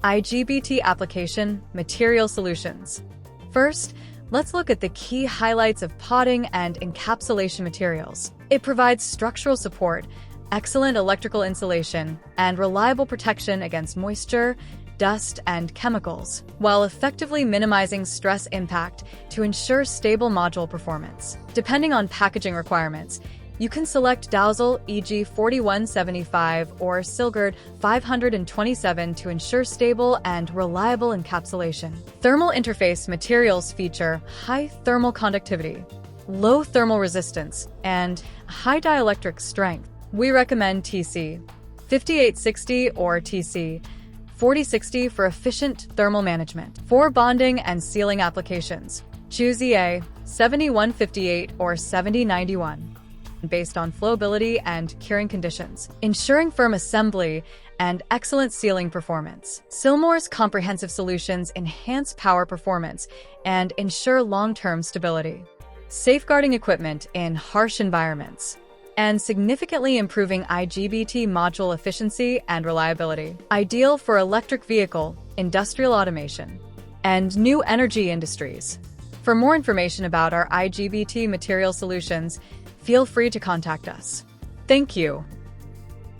IGBT application, material solutions. First, let's look at the key highlights of potting and encapsulation materials. It provides structural support, excellent electrical insulation, and reliable protection against moisture, dust, and chemicals, while effectively minimizing stress impact to ensure stable module performance. Depending on packaging requirements, you can select DOWSIL EG 4175 or SIL-MORE 527 to ensure stable and reliable encapsulation. Thermal interface materials feature high thermal conductivity, low thermal resistance, and high dielectric strength. We recommend TC 5860 or TC 4060 for efficient thermal management. For bonding and sealing applications, choose EA 7158 or 7091 based on flowability and curing conditions, ensuring firm assembly and excellent sealing performance. SIL-MORE's comprehensive solutions enhance power performance and ensure long-term stability, safeguarding equipment in harsh environments, and significantly improving IGBT module efficiency and reliability. Ideal for electric vehicle, industrial automation, and new energy industries. For more information about our IGBT material solutions, feel free to contact us. Thank you.